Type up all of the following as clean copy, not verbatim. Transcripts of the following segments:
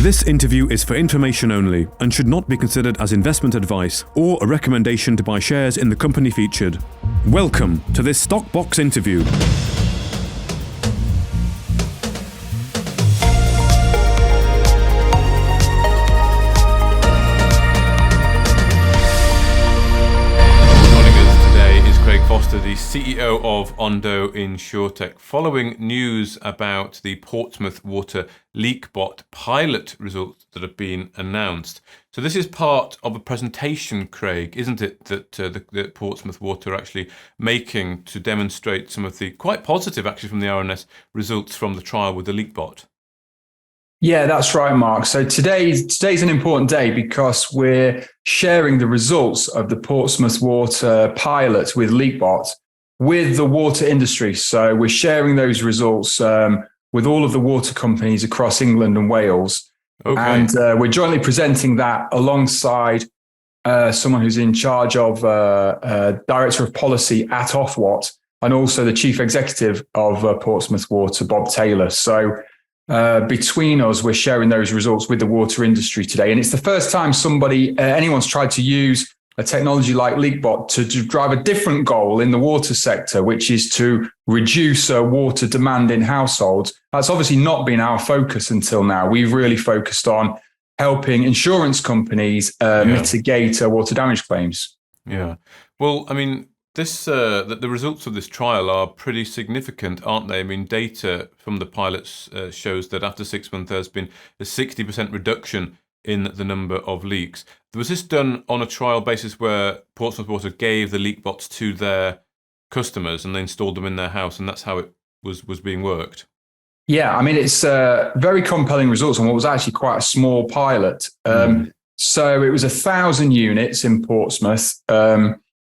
This interview is for information only and should not be considered as investment advice or a recommendation to buy shares in the company featured. Welcome to this Stock Box interview. Foster, the CEO of ONDO InsurTech, following news about the Portsmouth Water LeakBot pilot results that have been announced. So this is part of a presentation, Craig, isn't it, that Portsmouth Water are actually making to demonstrate some of the quite positive, actually, from the RNS results from the trial with the LeakBot? Yeah, that's right, Mark. So today's an important day because we're sharing the results of the Portsmouth Water pilot with LeakBot with the water industry. So we're sharing those results with all of the water companies across England and Wales. Okay. And we're jointly presenting that alongside someone who's in charge of Director of Policy at Ofwat and also the Chief Executive of Portsmouth Water, Bob Taylor. So between us, we're sharing those results with the water industry today. And it's the first time anyone's tried to use a technology like LeakBot to drive a different goal in the water sector, which is to reduce water demand in households. That's obviously not been our focus until now. We've really focused on helping insurance companies mitigate water damage claims. Yeah. Well, I mean, the results of this trial are pretty significant, aren't they? I mean, data from the pilots shows that after 6 months, there's been a 60% reduction in the number of leaks. Was this done on a trial basis where Portsmouth Water gave the LeakBots to their customers and they installed them in their house, and that's how it was being worked? Yeah, I mean, it's very compelling results on what was actually quite a small pilot. So it was 1,000 units in Portsmouth.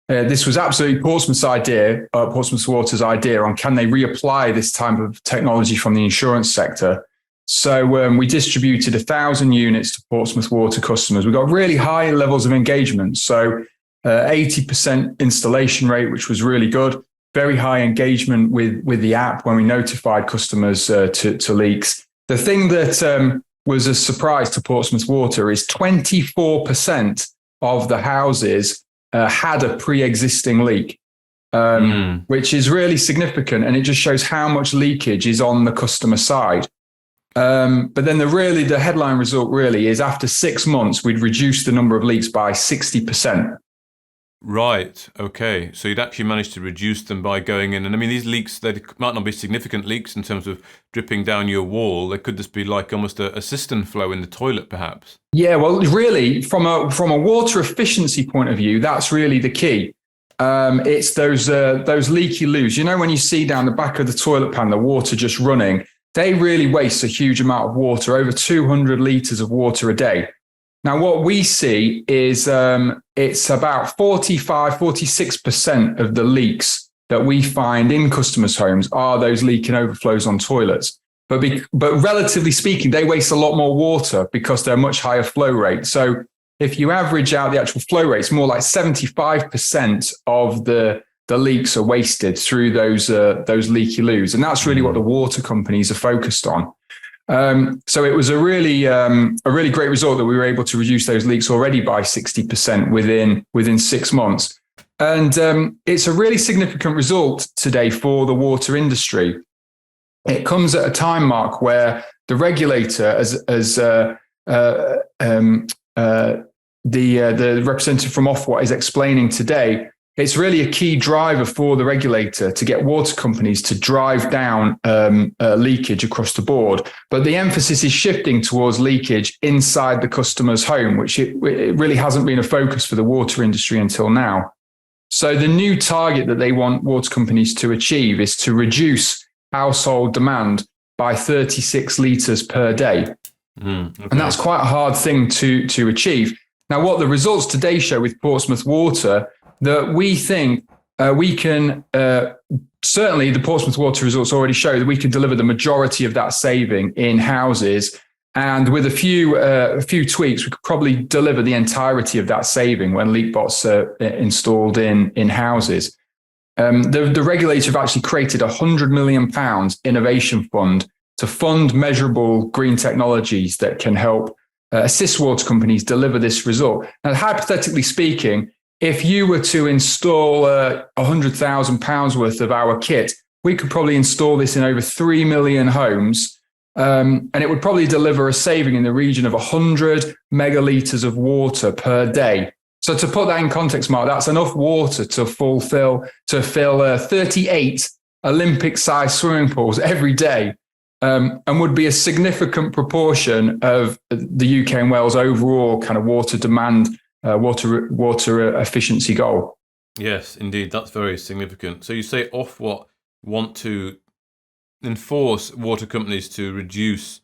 This was absolutely Portsmouth's idea, Portsmouth Water's idea on can they reapply this type of technology from the insurance sector. So we distributed 1,000 units to Portsmouth Water customers. We got really high levels of engagement. So 80% installation rate, which was really good. Very high engagement with the app when we notified customers to leaks. The thing that was a surprise to Portsmouth Water is 24% of the houses had a pre-existing leak, which is really significant. And it just shows how much leakage is on the customer side. But then the headline result really is after 6 months, we'd reduced the number of leaks by 60%. Right. Okay. So you'd actually managed to reduce them by going in. And I mean, these leaks, they might not be significant leaks in terms of dripping down your wall. They could just be like almost a cistern flow in the toilet, perhaps. Yeah, well, really, from a water efficiency point of view, that's really the key. It's those leaky loos. You know, when you see down the back of the toilet pan, the water just running, they really waste a huge amount of water, over 200 litres of water a day. Now, what we see is it's about 46% of the leaks that we find in customers' homes are those leaking overflows on toilets. But relatively speaking, they waste a lot more water because they're much higher flow rate. So if you average out the actual flow rates, more like 75% of the leaks are wasted through those leaky loos. And that's really what the water companies are focused on. So it was a really great result that we were able to reduce those leaks already by 60% within 6 months. And it's a really significant result today for the water industry. It comes at a time, Mark, where the regulator, as the representative from Ofwat is explaining today, it's really a key driver for the regulator to get water companies to drive down leakage across the board. But the emphasis is shifting towards leakage inside the customer's home, which it really hasn't been a focus for the water industry until now. So the new target that they want water companies to achieve is to reduce household demand by 36 litres per day. Okay. And that's quite a hard thing to achieve. Now, what the results today show with Portsmouth Water, that we think we can, certainly the Portsmouth Water results already show that we can deliver the majority of that saving in houses. And with a few tweaks, we could probably deliver the entirety of that saving when LeakBots are installed in houses. The regulator have actually created £100 million innovation fund to fund measurable green technologies that can help assist water companies deliver this result. Now, hypothetically speaking, if you were to install £100,000 worth of our kit, we could probably install this in over 3 million homes, and it would probably deliver a saving in the region of 100 megalitres of water per day. So to put that in context, Mark, that's enough water to fill 38 Olympic-sized swimming pools every day, and would be a significant proportion of the UK and Wales' overall kind of water demand, water efficiency goal. Yes, indeed, that's very significant. So you say Ofwat want to enforce water companies to reduce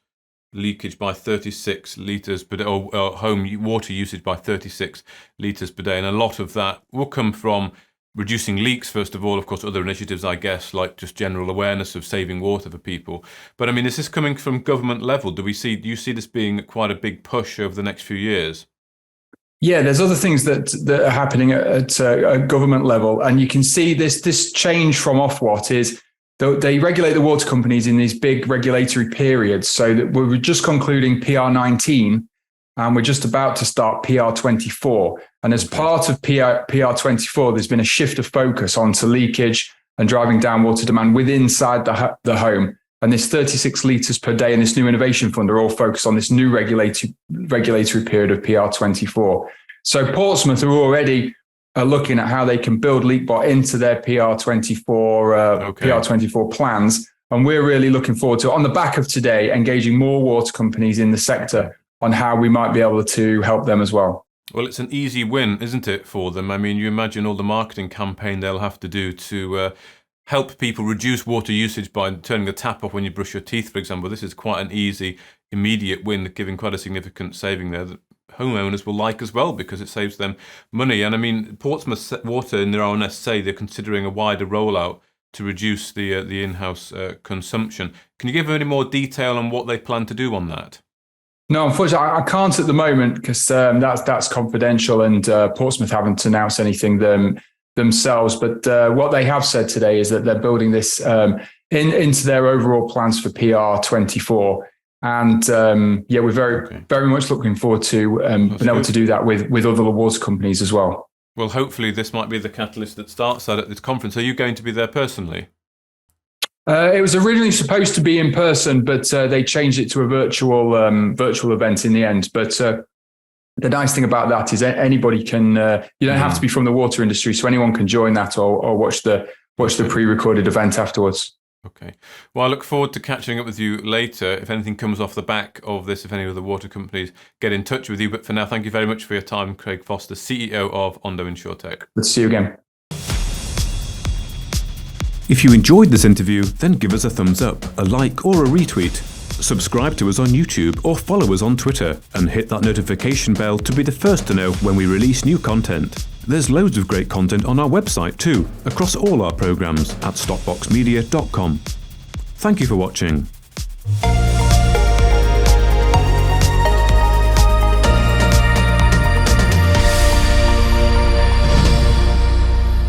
leakage by 36 litres per day, or home water usage by 36 litres per day. And a lot of that will come from reducing leaks, first of all, of course, other initiatives, I guess, like just general awareness of saving water for people. But I mean, is this coming from government level? Do you see this being quite a big push over the next few years? Yeah, there's other things that are happening at government level. And you can see this change from Ofwat is they regulate the water companies in these big regulatory periods. So that we're just concluding PR19 and we're just about to start PR24. And as part of PR24, there's been a shift of focus onto leakage and driving down water demand inside the home. And this 36 litres per day and this new innovation fund are all focused on this new regulatory period of PR24. So Portsmouth Are already looking at how they can build LeakBot into their PR24 plans. And we're really looking forward to, on the back of today, engaging more water companies in the sector on how we might be able to help them as well. Well, it's an easy win, isn't it, for them? I mean, you imagine all the marketing campaign they'll have to do to help people reduce water usage by turning the tap off when you brush your teeth, for example. This is quite an easy, immediate win, giving quite a significant saving there that homeowners will like as well because it saves them money. And I mean, Portsmouth Water in their RNS say they're considering a wider rollout to reduce the in-house consumption. Can you give any more detail on what they plan to do on that? No, unfortunately, I can't at the moment because that's confidential and Portsmouth haven't announced anything themselves. But what they have said today is that they're building this into their overall plans for PR24. And we're very much looking forward to being able to do that with other water companies as well. Well, hopefully this might be the catalyst that starts that at this conference. Are you going to be there personally? It was originally supposed to be in person, but they changed it to a virtual event in the end. But the nice thing about that is anybody can. You don't have to be from the water industry, so anyone can join that or watch the pre-recorded event afterwards. Okay. Well, I look forward to catching up with you later. If anything comes off the back of this, if any of the water companies get in touch with you. But for now, thank you very much for your time, Craig Foster, CEO of ONDO InsurTech. Good to see you again. If you enjoyed this interview, then give us a thumbs up, a like or a retweet. Subscribe to us on YouTube or follow us on Twitter and hit that notification bell to be the first to know when we release new content. There's loads of great content on our website too, across all our programs at stopboxmedia.com. Thank you for watching.